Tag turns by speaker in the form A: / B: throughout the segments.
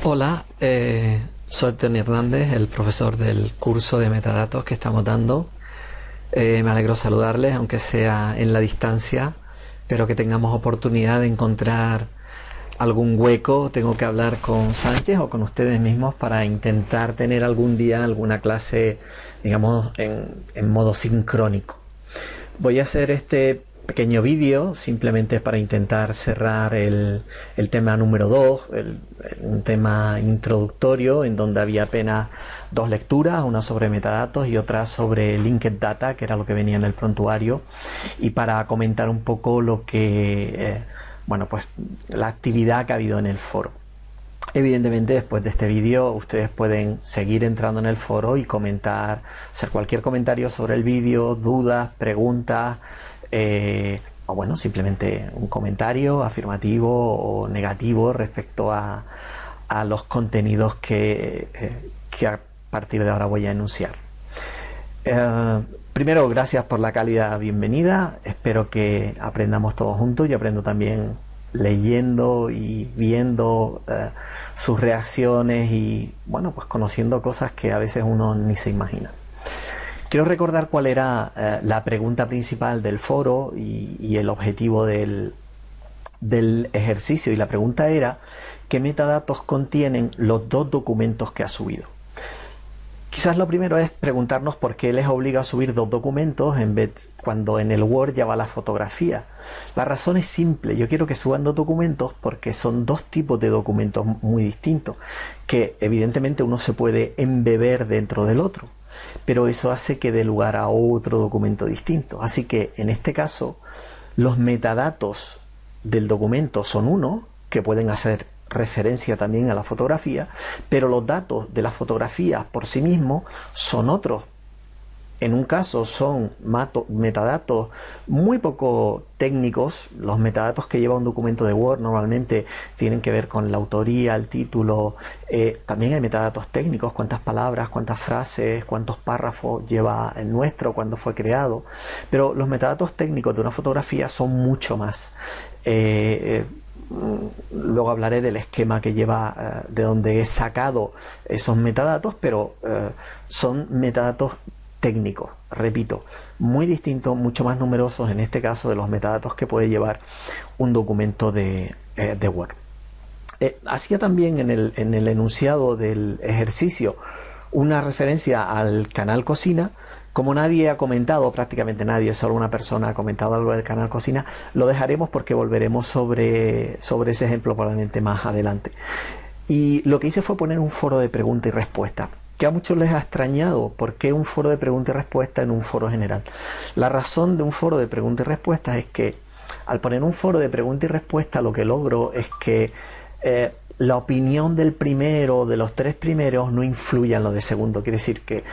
A: Hola, soy Tony Hernández, el profesor del curso de metadatos que estamos dando. Me alegro saludarles, aunque sea en la distancia. Espero que tengamos oportunidad de encontrar algún hueco. Tengo que hablar con Sánchez o con ustedes mismos para intentar tener algún día alguna clase, digamos, en modo sincrónico. Voy a hacer este pequeño vídeo simplemente para intentar cerrar el tema número 2, un tema introductorio en donde había apenas dos lecturas, una sobre metadatos y otra sobre linked data, que era lo que venía en el prontuario, y para comentar un poco lo que, pues la actividad que ha habido en el foro. Evidentemente, después de este vídeo ustedes pueden seguir entrando en el foro y comentar, hacer cualquier comentario sobre el vídeo, dudas, preguntas, o bueno, simplemente un comentario afirmativo o negativo respecto a los contenidos que a partir de ahora voy a enunciar. Primero, gracias por la cálida bienvenida. Espero que aprendamos todos juntos. Yo aprendo también leyendo y viendo sus reacciones y bueno, pues conociendo cosas que a veces uno ni se imagina. Quiero recordar cuál era la pregunta principal del foro y el objetivo del ejercicio, y la pregunta era: ¿qué metadatos contienen los dos documentos que ha subido? Quizás lo primero es preguntarnos por qué les obliga a subir dos documentos cuando en el Word ya va la fotografía. La razón es simple: yo quiero que suban dos documentos porque son dos tipos de documentos muy distintos, que evidentemente uno se puede embeber dentro del otro, pero eso hace que dé lugar a otro documento distinto. Así que en este caso los metadatos del documento son uno, que pueden hacer referencia también a la fotografía, pero los datos de la fotografía por sí mismos son otros. En un caso son metadatos muy poco técnicos. Los metadatos que lleva un documento de Word normalmente tienen que ver con la autoría, el título. También hay metadatos técnicos: cuántas palabras, cuántas frases, cuántos párrafos lleva el nuestro, cuándo fue creado. Pero los metadatos técnicos de una fotografía son mucho más. Luego hablaré del esquema que lleva, de donde he sacado esos metadatos, pero son metadatos técnicos, repito, muy distintos, mucho más numerosos en este caso de los metadatos que puede llevar un documento de Word. Hacía también en el enunciado del ejercicio una referencia al canal Cocina. Como nadie ha comentado, prácticamente nadie, solo una persona ha comentado algo del canal Cocina, lo dejaremos porque volveremos sobre ese ejemplo probablemente más adelante. Y lo que hice fue poner un foro de pregunta y respuesta, que a muchos les ha extrañado. ¿Por qué un foro de pregunta y respuesta en un foro general? La razón de un foro de pregunta y respuesta es que al poner un foro de pregunta y respuesta lo que logro es que la opinión del primero, de los tres primeros, no influya en lo de segundo. Quiere decir que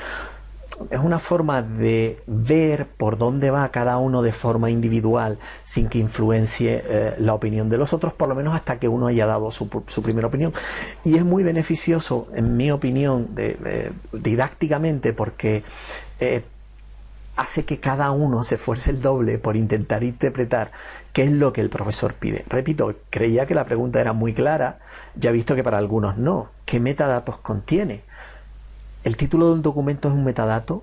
A: es una forma de ver por dónde va cada uno de forma individual sin que influencie la opinión de los otros, por lo menos hasta que uno haya dado su primera opinión. Y es muy beneficioso, en mi opinión, didácticamente, porque hace que cada uno se esfuerce el doble por intentar interpretar qué es lo que el profesor pide. Repito, creía que la pregunta era muy clara, ya he visto que para algunos no. ¿Qué metadatos contiene? ¿El título de un documento es un metadato?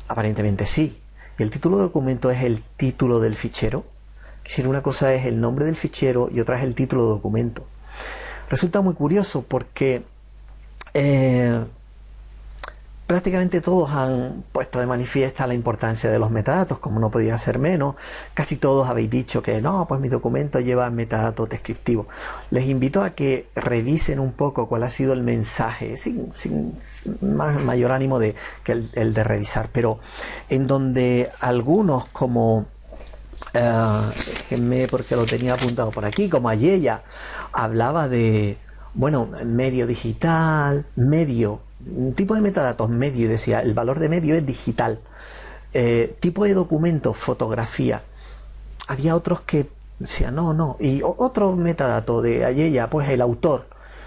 A: Aparentemente sí. ¿Y el título del documento es el título del fichero? Es decir, una cosa es el nombre del fichero y otra es el título del documento. Resulta muy curioso porque prácticamente todos han puesto de manifiesta la importancia de los metadatos, como no podía ser menos. Casi todos habéis dicho que no, pues mi documento lleva metadatos descriptivos. Les invito a que revisen un poco cuál ha sido el mensaje, sin mayor ánimo que el de revisar, pero en donde algunos, como déjenme porque lo tenía apuntado por aquí, como Ayella, hablaba de, bueno, medio digital, medio, un tipo de metadatos medio, y decía el valor de medio es digital. Tipo de documento, fotografía. Había otros que decían no. Y otro metadato de Ayella, pues el autor.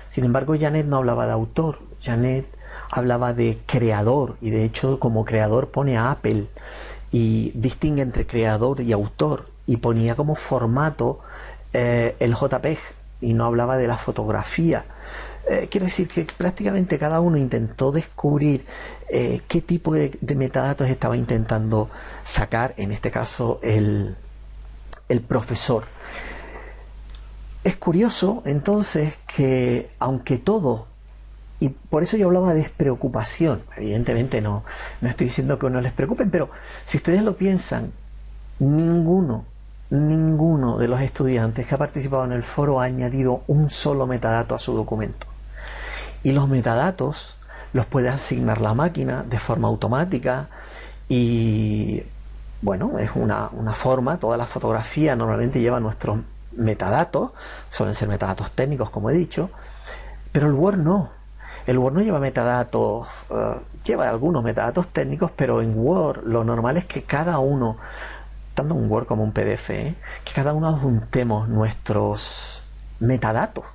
A: Sin embargo, Janet no hablaba de autor. Janet hablaba de creador, y de hecho como creador pone a Apple y distingue entre creador y autor, y ponía como formato el JPEG, y no hablaba de la fotografía. Quiero decir que prácticamente cada uno intentó descubrir qué tipo de metadatos estaba intentando sacar, en este caso el profesor. Es curioso entonces que aunque todo, y por eso yo hablaba de despreocupación, evidentemente no estoy diciendo que no les preocupen, pero si ustedes lo piensan, ninguno de los estudiantes que ha participado en el foro ha añadido un solo metadato a su documento. Y los metadatos los puede asignar la máquina de forma automática y bueno, es una forma. Todas las fotografías normalmente llevan nuestros metadatos, suelen ser metadatos técnicos como he dicho, pero el Word no. El Word no lleva metadatos, lleva algunos metadatos técnicos, pero en Word lo normal es que cada uno, tanto un Word como un PDF, que cada uno adjuntemos nuestros metadatos,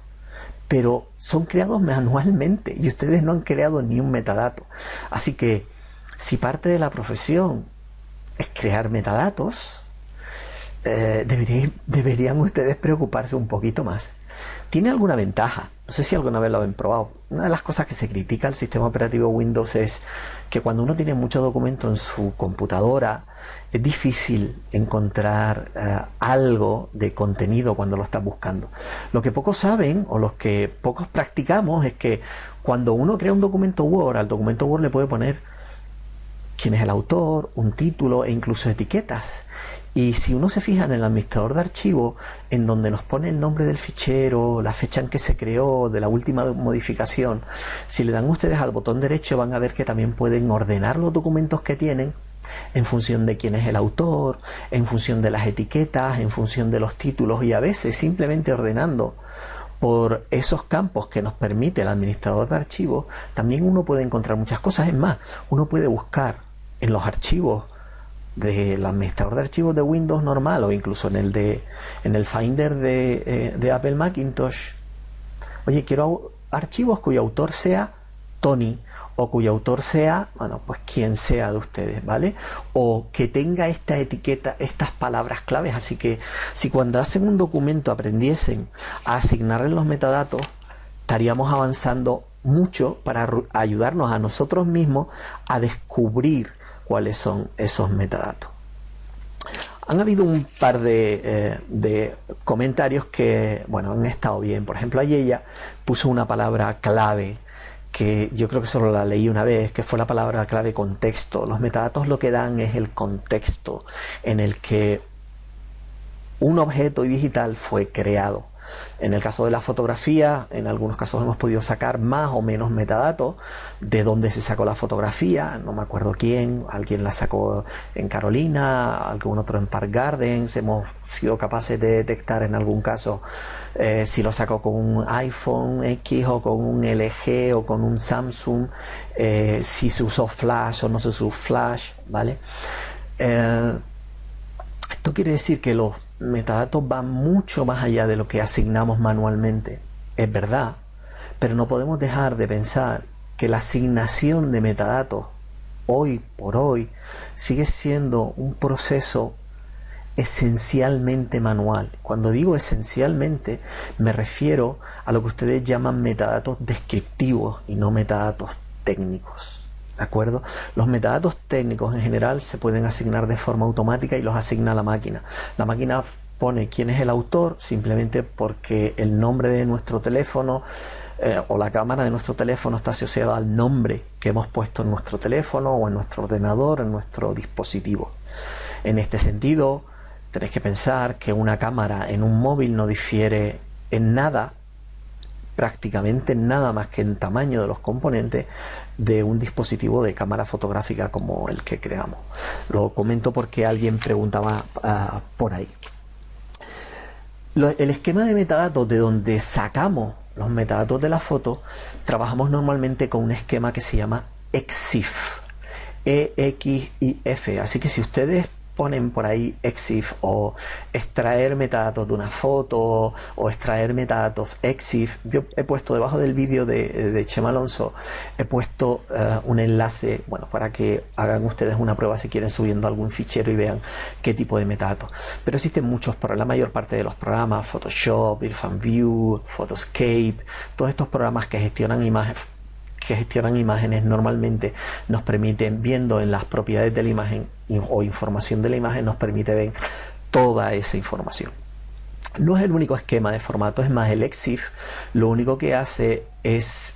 A: pero son creados manualmente y ustedes no han creado ni un metadato. Así que si parte de la profesión es crear metadatos, deberían ustedes preocuparse un poquito más. Tiene alguna ventaja, no sé si alguna vez lo han probado. Una de las cosas que se critica al sistema operativo Windows es que cuando uno tiene mucho documento en su computadora, es difícil encontrar algo de contenido cuando lo estás buscando. Lo que pocos saben, o los que pocos practicamos, es que cuando uno crea un documento Word, al documento Word le puede poner quién es el autor, un título e incluso etiquetas. Y si uno se fija en el administrador de archivos, en donde nos pone el nombre del fichero, la fecha en que se creó, de la última modificación, si le dan ustedes al botón derecho van a ver que también pueden ordenar los documentos que tienen en función de quién es el autor, en función de las etiquetas, en función de los títulos, y a veces simplemente ordenando por esos campos que nos permite el administrador de archivos, también uno puede encontrar muchas cosas. Es más, uno puede buscar en los archivos del administrador de archivos de Windows normal o incluso en el Finder de Apple Macintosh. Oye, quiero archivos cuyo autor sea Tony, o cuyo autor sea, bueno, pues quien sea de ustedes, ¿vale? O que tenga esta etiqueta, estas palabras claves. Así que si cuando hacen un documento aprendiesen a asignarle los metadatos, estaríamos avanzando mucho para ayudarnos a nosotros mismos a descubrir cuáles son esos metadatos. Han habido un par de comentarios que, bueno, han estado bien. Por ejemplo, ella puso una palabra clave que yo creo que solo la leí una vez, que fue la palabra clave contexto. Los metadatos lo que dan es el contexto en el que un objeto digital fue creado. En el caso de la fotografía, en algunos casos hemos podido sacar más o menos metadatos de dónde se sacó la fotografía. No me acuerdo quién, alguien la sacó en Carolina, algún otro en Park Gardens. Hemos sido capaces de detectar en algún caso si lo sacó con un iPhone X o con un LG o con un Samsung, si se usó flash o no se usó flash, ¿vale? Esto quiere decir que los metadatos van mucho más allá de lo que asignamos manualmente. Es verdad, pero no podemos dejar de pensar que la asignación de metadatos hoy por hoy sigue siendo un proceso esencialmente manual. Cuando digo esencialmente, me refiero a lo que ustedes llaman metadatos descriptivos y no metadatos técnicos. ¿De acuerdo? Los metadatos técnicos en general se pueden asignar de forma automática y los asigna la máquina. La máquina pone quién es el autor simplemente porque el nombre de nuestro teléfono o la cámara de nuestro teléfono está asociada al nombre que hemos puesto en nuestro teléfono o en nuestro ordenador, en nuestro dispositivo. En este sentido, tenéis que pensar que una cámara en un móvil no difiere en nada, prácticamente nada más que en tamaño de los componentes de un dispositivo de cámara fotográfica como el que creamos. Lo comento porque alguien preguntaba por ahí. El esquema de metadatos de donde sacamos los metadatos de la foto, trabajamos normalmente con un esquema que se llama EXIF, EXIF. Así que si ustedes ponen por ahí EXIF o extraer metadatos de una foto o extraer metadatos EXIF. Yo he puesto debajo del vídeo de Chema Alonso, he puesto un enlace, bueno, para que hagan ustedes una prueba si quieren subiendo algún fichero y vean qué tipo de metadatos. Pero existen muchos, para la mayor parte de los programas, Photoshop, Irfan View, Photoscape, todos estos programas que gestionan imágenes normalmente nos permiten, viendo en las propiedades de la imagen o información de la imagen, nos permite ver toda esa información. No es el único esquema de formato, es más, el EXIF lo único que hace es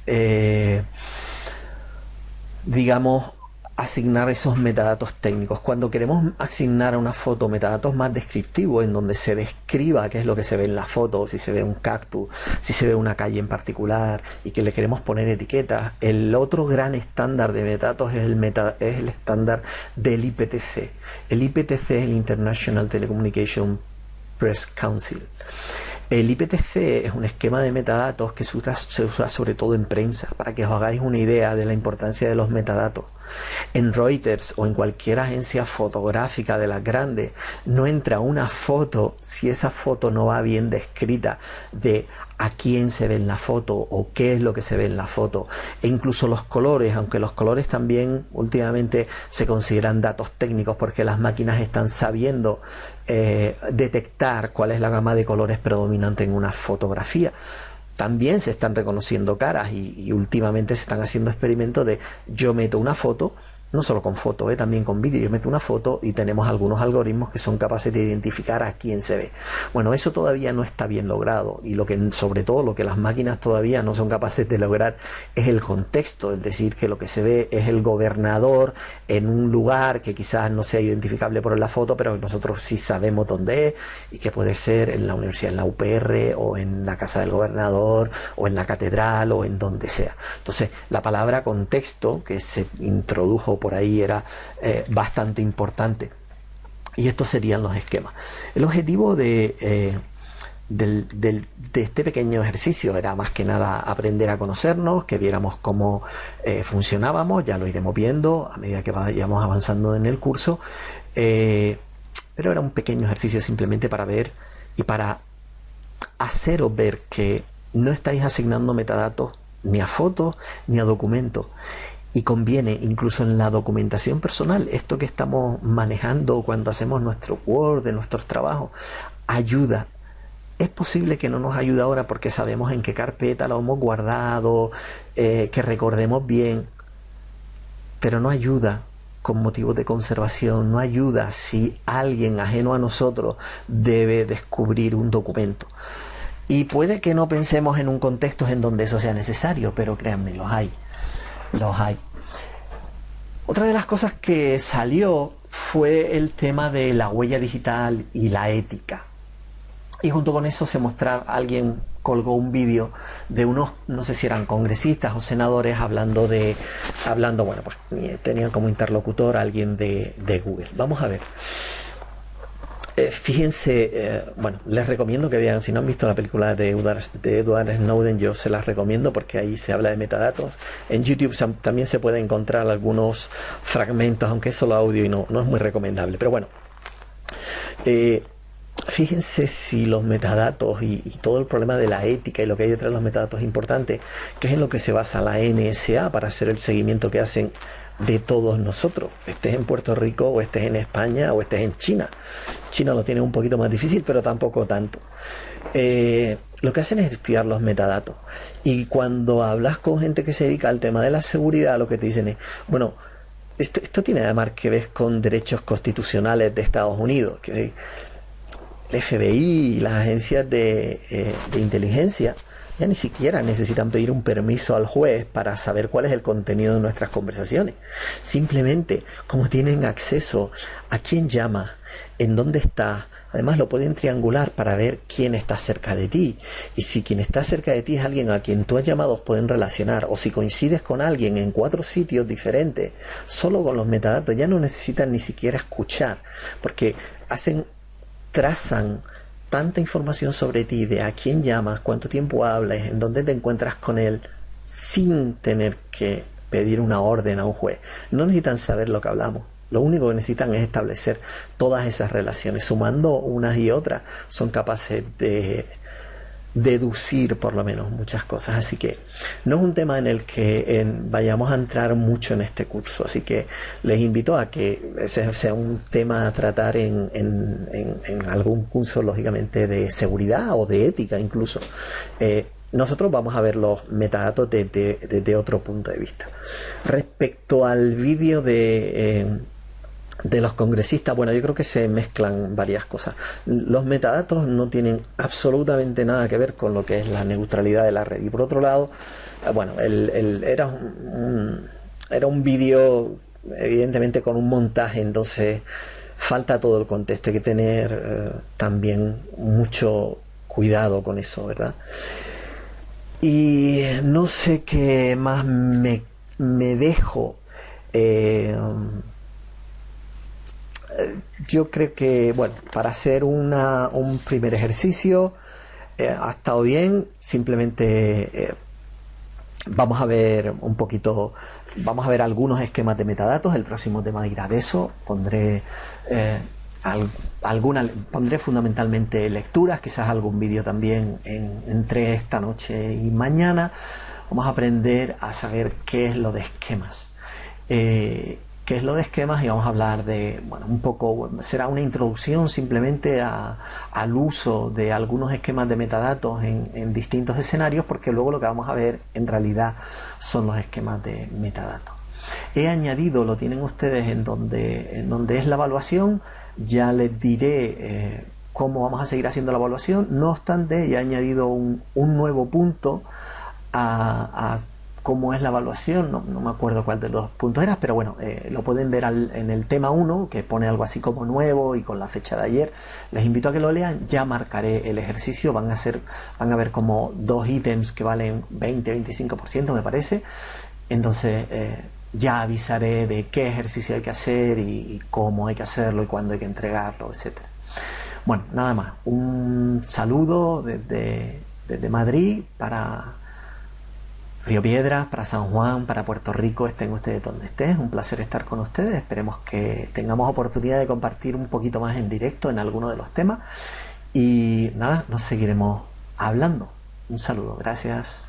A: digamos, asignar esos metadatos técnicos. Cuando queremos asignar a una foto metadatos más descriptivos, en donde se describa qué es lo que se ve en la foto, si se ve un cactus, si se ve una calle en particular, y que le queremos poner etiquetas, el otro gran estándar de metadatos es el estándar del IPTC. El IPTC es el International Telecommunication Press Council. El IPTC es un esquema de metadatos que se usa sobre todo en prensa, para que os hagáis una idea de la importancia de los metadatos. En Reuters o en cualquier agencia fotográfica de las grandes no entra una foto si esa foto no va bien descrita de a quién se ve en la foto o qué es lo que se ve en la foto. E incluso los colores, aunque los colores también últimamente se consideran datos técnicos porque las máquinas están sabiendo detectar cuál es la gama de colores predominante en una fotografía. También se están reconociendo caras y últimamente se están haciendo experimentos de yo meto una foto, no solo con foto, también con vídeo. Yo meto una foto y tenemos algunos algoritmos que son capaces de identificar a quién se ve. Bueno, eso todavía no está bien logrado, y sobre todo lo que las máquinas todavía no son capaces de lograr es el contexto, es decir, que lo que se ve es el gobernador en un lugar que quizás no sea identificable por la foto, pero nosotros sí sabemos dónde es, y que puede ser en la universidad, en la UPR, o en la casa del gobernador, o en la catedral, o en donde sea. Entonces, la palabra contexto que se introdujo por ahí era bastante importante, y estos serían los esquemas. El objetivo de este pequeño ejercicio era más que nada aprender a conocernos, que viéramos cómo funcionábamos. Ya lo iremos viendo a medida que vayamos avanzando en el curso, pero era un pequeño ejercicio simplemente para ver y para haceros ver que no estáis asignando metadatos ni a fotos ni a documentos. Y conviene, incluso en la documentación personal, esto que estamos manejando cuando hacemos nuestro Word, de nuestros trabajos, ayuda. Es posible que no nos ayude ahora porque sabemos en qué carpeta lo hemos guardado, que recordemos bien, pero no ayuda con motivos de conservación, no ayuda si alguien ajeno a nosotros debe descubrir un documento. Y puede que no pensemos en un contexto en donde eso sea necesario, pero créanme, los hay. Los hay. Otra de las cosas que salió fue el tema de la huella digital y la ética. Y junto con eso alguien colgó un vídeo de unos, no sé si eran congresistas o senadores, hablando, bueno, pues tenían como interlocutor a alguien de Google. Vamos a ver. Fíjense, bueno, les recomiendo que vean, si no han visto la película de Edward Snowden, yo se las recomiendo porque ahí se habla de metadatos. En YouTube también se puede encontrar algunos fragmentos, aunque es solo audio y no es muy recomendable. Pero bueno, fíjense si los metadatos y todo el problema de la ética y lo que hay detrás de los metadatos es importante, que es en lo que se basa la NSA para hacer el seguimiento que hacen de todos nosotros, estés en Puerto Rico o estés en España o estés en China. China lo tiene un poquito más difícil, pero tampoco tanto. Lo que hacen es estudiar los metadatos, y cuando hablas con gente que se dedica al tema de la seguridad, lo que te dicen es, bueno, esto tiene además que ver con derechos constitucionales de Estados Unidos, que el FBI y las agencias de inteligencia ya ni siquiera necesitan pedir un permiso al juez para saber cuál es el contenido de nuestras conversaciones. Simplemente, como tienen acceso a quién llama, en dónde está, además lo pueden triangular para ver quién está cerca de ti. Y si quien está cerca de ti es alguien a quien tú has llamado, pueden relacionar. O si coincides con alguien en 4 sitios diferentes, solo con los metadatos ya no necesitan ni siquiera escuchar, porque trazan tanta información sobre ti, de a quién llamas, cuánto tiempo hablas, en dónde te encuentras con él, sin tener que pedir una orden a un juez. No necesitan saber lo que hablamos, Lo único que necesitan es establecer todas esas relaciones. Sumando unas y otras, son capaces de deducir por lo menos muchas cosas. Así que no es un tema en el que vayamos a entrar mucho en este curso. Así que les invito a que ese sea un tema a tratar en algún curso, lógicamente, de seguridad o de ética incluso. Nosotros vamos a ver los metadatos desde otro punto de vista. Respecto al vídeo de los congresistas, bueno, yo creo que se mezclan varias cosas. Los metadatos no tienen absolutamente nada que ver con lo que es la neutralidad de la red. Y por otro lado, bueno, era un vídeo evidentemente con un montaje, entonces falta todo el contexto. Hay que tener también mucho cuidado con eso, ¿verdad? Y no sé qué más me dejo. Yo creo que, bueno, para hacer un primer ejercicio ha estado bien. Simplemente vamos a ver un poquito, vamos a ver algunos esquemas de metadatos. El próximo tema irá de eso. Pondré pondré fundamentalmente lecturas, quizás algún vídeo también entre esta noche y mañana. Vamos a aprender a saber qué es lo de esquemas. Qué es lo de esquemas, y vamos a hablar de, bueno, un poco, será una introducción simplemente al uso de algunos esquemas de metadatos en distintos escenarios, porque luego lo que vamos a ver en realidad son los esquemas de metadatos. He añadido, lo tienen ustedes en donde es la evaluación. Ya les diré cómo vamos a seguir haciendo la evaluación. No obstante, he añadido un nuevo punto a cómo es la evaluación. No me acuerdo cuál de los puntos era, pero bueno, lo pueden ver en el tema 1, que pone algo así como nuevo y con la fecha de ayer. Les invito a que lo lean. Ya marcaré el ejercicio. Van a ver como dos ítems que valen 20-25%, me parece. Entonces ya avisaré de qué ejercicio hay que hacer y cómo hay que hacerlo y cuándo hay que entregarlo, etcétera. Bueno, nada más. Un saludo desde Madrid para Río Piedras, para San Juan, para Puerto Rico. Estén ustedes donde estén. Un placer estar con ustedes. Esperemos que tengamos oportunidad de compartir un poquito más en directo en alguno de los temas. Y nada, nos seguiremos hablando. Un saludo. Gracias.